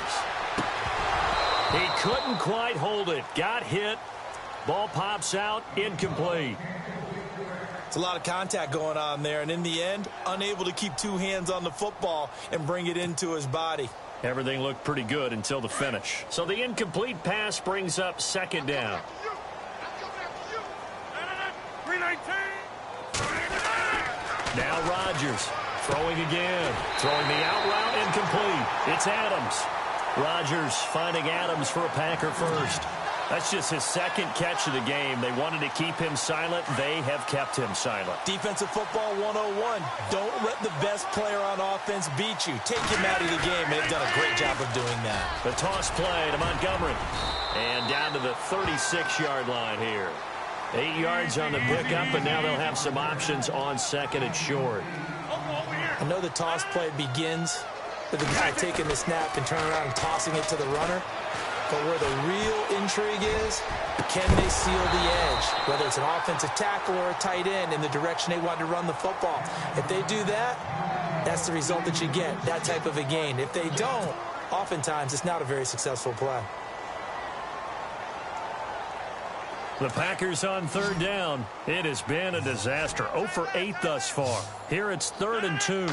He couldn't quite hold it. Got hit. Ball pops out. Incomplete. It's a lot of contact going on there, and in the end, unable to keep two hands on the football and bring it into his body. Everything looked pretty good until the finish. So the incomplete pass brings up second down. Now Rodgers throwing again. Throwing the out route, incomplete. It's Adams. Rodgers finding Adams for a Packer first. That's just his second catch of the game. They wanted to keep him silent. They have kept him silent. Defensive football 101. Don't let the best player on offense beat you. Take him out of the game. They've done a great job of doing that. The toss play to Montgomery. And down to the 36-yard line here. 8 yards on the pickup, and now they'll have some options on second and short. I know the toss play begins with the guy taking the snap and turning around and tossing it to the runner. But where the real intrigue is, can they seal the edge? Whether it's an offensive tackle or a tight end in the direction they want to run the football. If they do that, that's the result that you get, that type of a gain. If they don't, oftentimes it's not a very successful play. The Packers on third down. It has been a disaster. 0 for 8 thus far. Here it's 3rd and 2.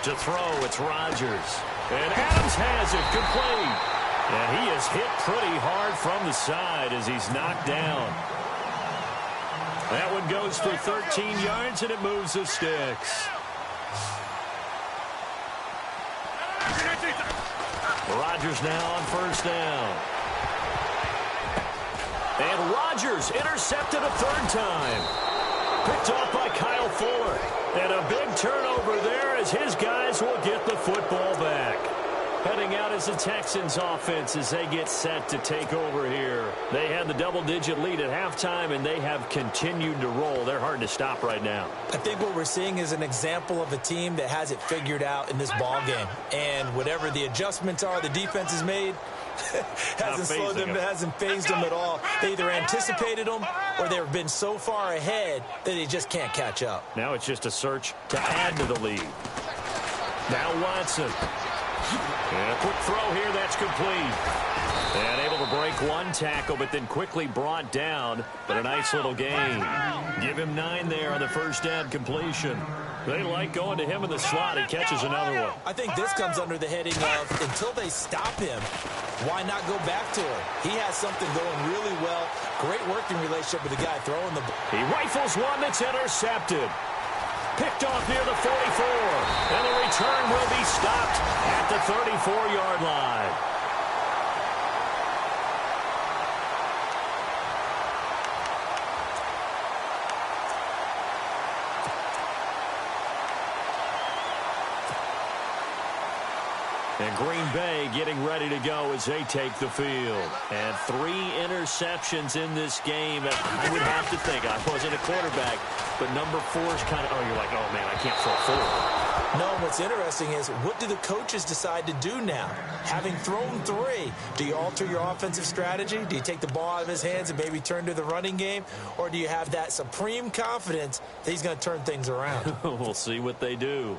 To throw, it's Rodgers. And Adams has it complete. And he is hit pretty hard from the side as he's knocked down. That one goes for 13 yards, and it moves the sticks. Rodgers now on first down. And Rodgers intercepted a third time. Picked off by Kyle Fuller. And a big turnover there as his guys will get the football back. Heading out as the Texans offense as they get set to take over here. They had the double-digit lead at halftime, and they have continued to roll. They're hard to stop right now. I think what we're seeing is an example of a team that has it figured out in this ball game. And whatever the adjustments are the defense has made, hasn't slowed them, hasn't phased them at all. They either anticipated them or they've been so far ahead that they just can't catch up. Now it's just a search to add to the lead. Now Watson. And a quick throw here, that's complete. And able to break one tackle, but then quickly brought down. But a nice little gain. Give him 9 there on the first down completion. They like going to him in the slot. He catches another one. I think this comes under the heading of until they stop him, why not go back to him? He has something going really well. Great working relationship with the guy throwing the ball. He rifles one that's intercepted. Picked off near the 44. And the return will be stopped at the 34-yard line. And Green Bay getting ready to go as they take the field. And 3 interceptions in this game. I would have to think, I wasn't a quarterback, but number 4 is kind of, you're like, oh, man, I can't throw 4. No, what's interesting is, what do the coaches decide to do now? Having thrown 3, do you alter your offensive strategy? Do you take the ball out of his hands and maybe turn to the running game? Or do you have that supreme confidence that he's going to turn things around? We'll see what they do.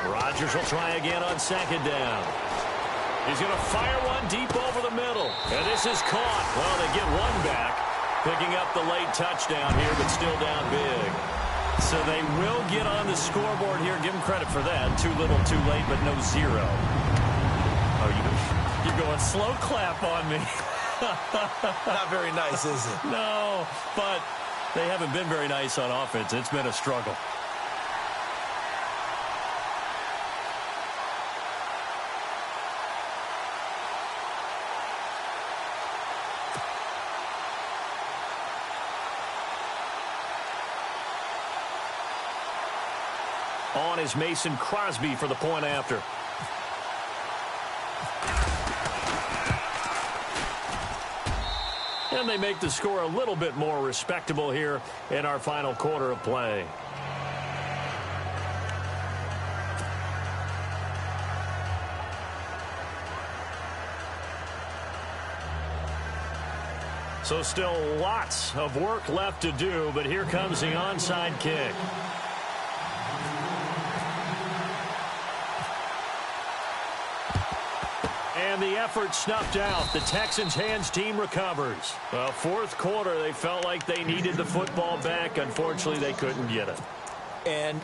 Rodgers will try again on second down. He's going to fire one deep over the middle. And this is caught. Well, they get one back, picking up the late touchdown here, but still down big. So they will get on the scoreboard here. Give them credit for that. Too little, too late, but no 0. Oh, you're going slow clap on me. Not very nice, is it? No, but they haven't been very nice on offense. It's been a struggle. On is Mason Crosby for the point after. And they make the score a little bit more respectable here in our final quarter of play. So still lots of work left to do, but here comes the onside kick. And the effort snuffed out. The Texans' hands team recovers. Well, fourth quarter, they felt like they needed the football back. Unfortunately, they couldn't get it. And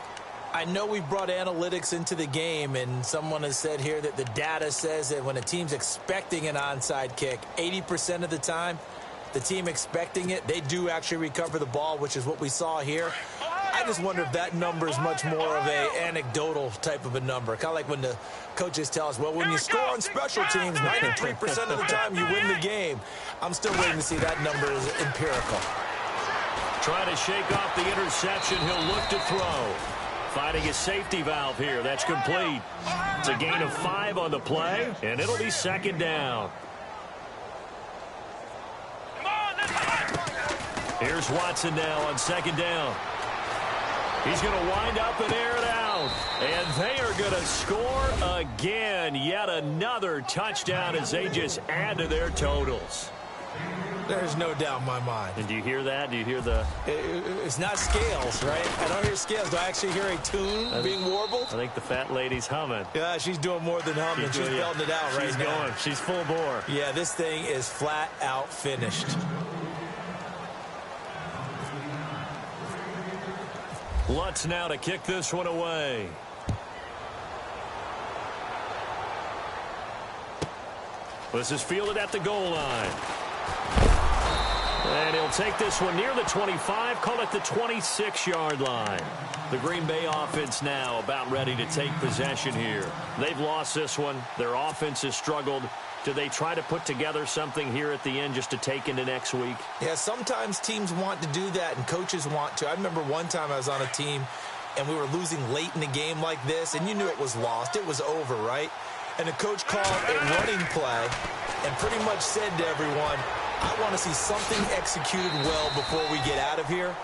I know we brought analytics into the game, and someone has said here that the data says that when a team's expecting an onside kick, 80% of the time, the team expecting it, they do actually recover the ball, which is what we saw here. I just wonder if that number is much more of a anecdotal type of a number. Kind of like when the coaches tell us, well, when you score on special teams, 93% of the time you win the game. I'm still waiting to see that number is empirical. Trying to shake off the interception. He'll look to throw. Finding a safety valve here. That's complete. It's a gain of 5 on the play, and it'll be second down. Here's Watson now on second down. He's going to wind up and air it out. And they are going to score again. Yet another touchdown as they just add to their totals. There's no doubt in my mind. And do you hear that? Do you hear the... It's not scales, right? I don't hear scales. Do I actually hear a tune being warbled? I think the fat lady's humming. Yeah, she's doing more than humming. She's belting it out right now. She's going. She's full bore. Yeah, this thing is flat out finished. Lutz now to kick this one away. This is fielded at the goal line. And he'll take this one near the 25, call it the 26-yard line. The Green Bay offense now about ready to take possession here. They've lost this one. Their offense has struggled. Do they try to put together something here at the end just to take into next week? Yeah, sometimes teams want to do that and coaches want to. I remember one time I was on a team and we were losing late in the game like this, and you knew it was lost. It was over, right? And the coach called a running play and pretty much said to everyone, I want to see something executed well before we get out of here.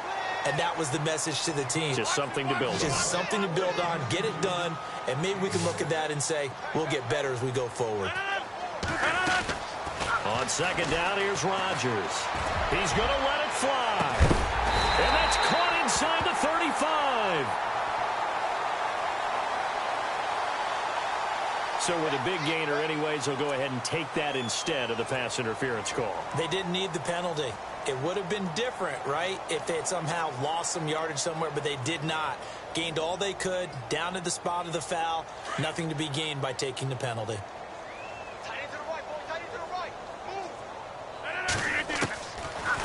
And that was the message to the team. Just something to build on. Just something to build on, get it done, and maybe we can look at that and say, we'll get better as we go forward. On second down, here's Rodgers. He's going to let it fly. And that's caught inside the 35. So with a big gainer anyways, they'll go ahead and take that instead of the pass interference call. They didn't need the penalty. It would have been different, right, if they had somehow lost some yardage somewhere, but they did not. Gained all they could, down to the spot of the foul. Nothing to be gained by taking the penalty.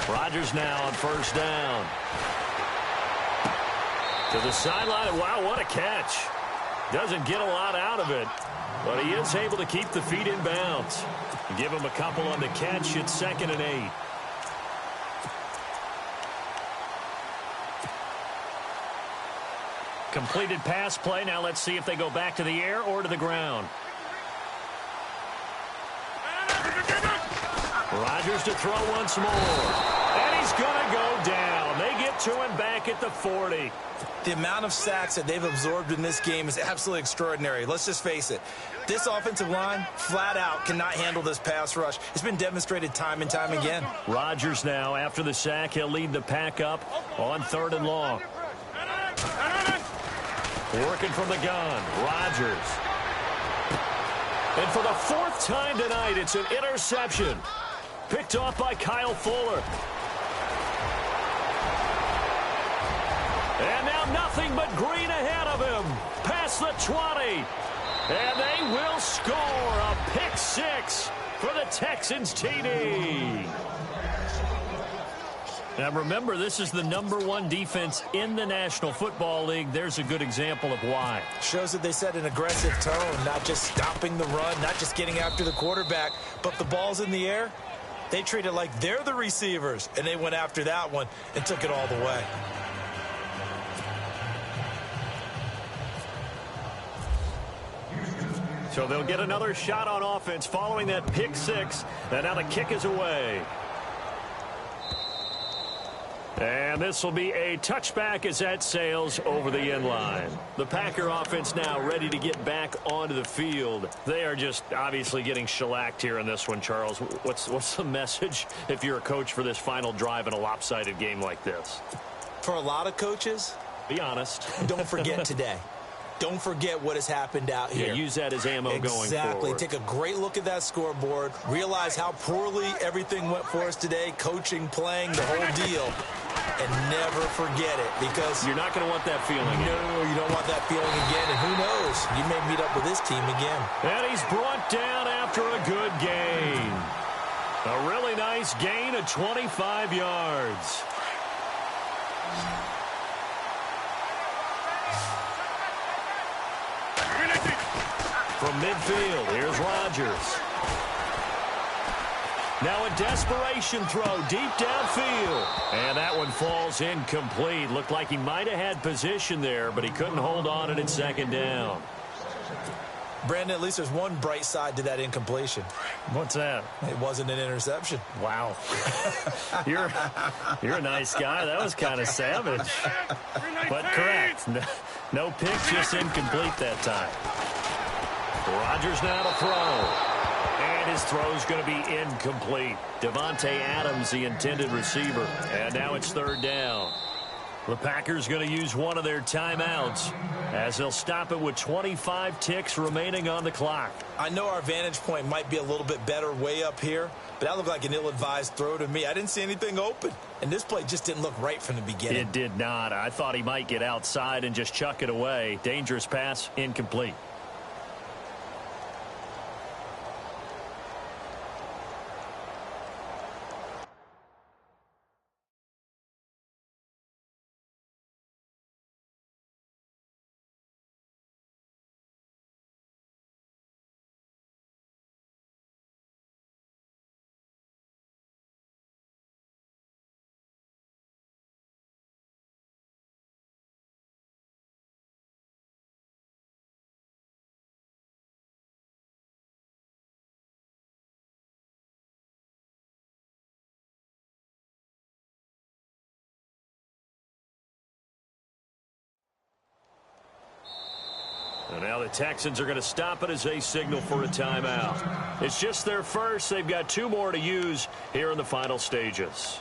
Rodgers now on first down. To the sideline. Wow, what a catch. Doesn't get a lot out of it, but he is able to keep the feet in bounds. Give him a couple on the catch. It's 2nd and 8. Completed pass play. Now let's see if they go back to the air or to the ground. Rodgers to throw once more. And he's going to go down. They get to him back at the 40. The amount of sacks that they've absorbed in this game is absolutely extraordinary. Let's just face it. This offensive line, flat out, cannot handle this pass rush. It's been demonstrated time and time again. Rodgers now, after the sack, he'll lead the pack up on 3rd and long. Working from the gun, Rodgers. And for the 4th time tonight, it's an interception. Picked off by Kyle Fuller. And now nothing but green ahead of him. Past the 20. And they will score a pick 6 for the Texans TD. Now remember, this is the #1 defense in the National Football League. There's a good example of why. Shows that they set an aggressive tone, not just stopping the run, not just getting after the quarterback, but the ball's in the air. They treat it like they're the receivers, and they went after that one and took it all the way. So they'll get another shot on offense following that pick 6, and now the kick is away. And this will be a touchback as that sails over the end line. The Packer offense now ready to get back onto the field. They are just obviously getting shellacked here in this one, Charles. What's the message if you're a coach for this final drive in a lopsided game like this? For a lot of coaches, be honest. Don't forget today. Don't forget what has happened out here. Yeah, use that as ammo going forward. Exactly. Take a great look at that scoreboard. Realize how poorly everything went for us today. Coaching, playing, the whole deal. And never forget it, because you're not going to want that feeling again. No, you don't want that feeling again. And who knows? You may meet up with this team again. And he's brought down after a good gain. A really nice gain of 25 yards. From midfield, here's Rodgers. Now a desperation throw deep downfield. And that one falls incomplete. Looked like he might have had position there, but he couldn't hold on it at 2nd down. Brandon, at least there's one bright side to that incompletion. What's that? It wasn't an interception. Wow. You're a nice guy. That was kind of savage. But correct. No pick, just incomplete that time. Rodgers now to throw. And his throw's going to be incomplete. Devontae Adams, the intended receiver. And now it's 3rd down. The Packers going to use one of their timeouts as they'll stop it with 25 ticks remaining on the clock. I know our vantage point might be a little bit better way up here, but that looked like an ill-advised throw to me. I didn't see anything open, and this play just didn't look right from the beginning. It did not. I thought he might get outside and just chuck it away. Dangerous pass, incomplete. And now the Texans are going to stop it as they signal for a timeout. It's just their first. They've got 2 more to use here in the final stages.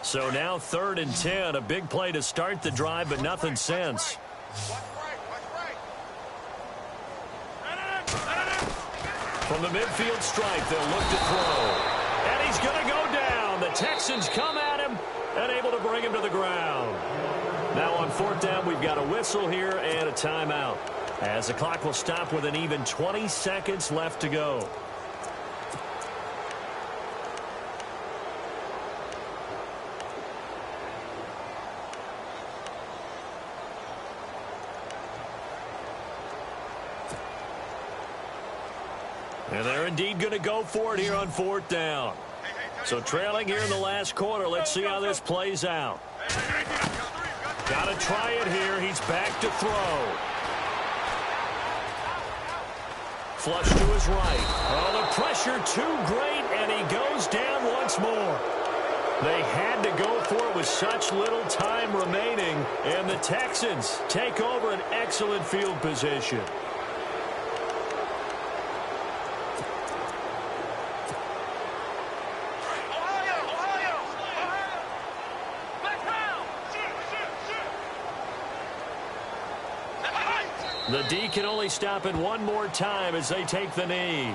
So now 3rd and 10. A big play to start the drive, but nothing since. From the midfield stripe, they'll look to throw. And he's going to go down. The Texans come at him and able to bring him to the ground. Now on 4th down, we've got a whistle here and a timeout, as the clock will stop with an even 20 seconds left to go. And they're indeed going to go for it here on 4th down. So trailing here in the last quarter. Let's see how this plays out. Got to try it here. He's back to throw. Flush to his right. Oh, the pressure too great, and he goes down once more. They had to go for it with such little time remaining, and the Texans take over an excellent field position. The D can only stop it one more time as they take the knee.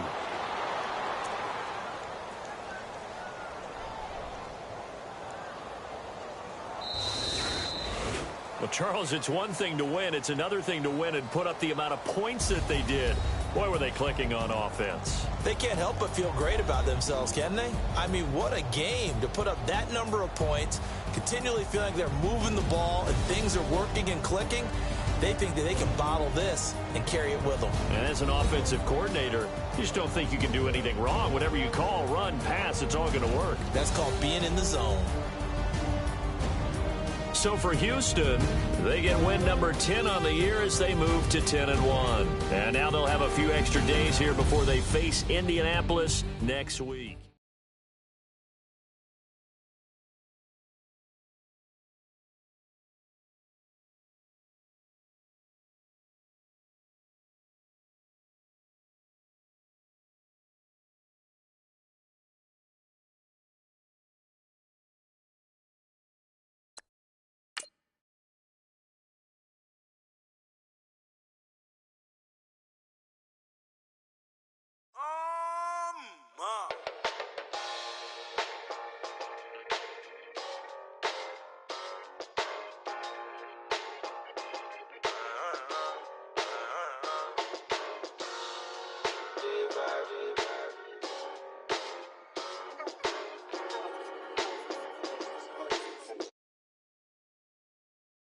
Well, Charles, it's one thing to win. It's another thing to win and put up the amount of points that they did. Boy, were they clicking on offense. They can't help but feel great about themselves, can they? I mean, what a game to put up that number of points, continually feeling they're moving the ball and things are working and clicking. They think that they can bottle this and carry it with them. And as an offensive coordinator, you just don't think you can do anything wrong. Whatever you call, run, pass, it's all going to work. That's called being in the zone. So for Houston, they get win number 10 on the year as they move to 10-1. And now they'll have a few extra days here before they face Indianapolis next week.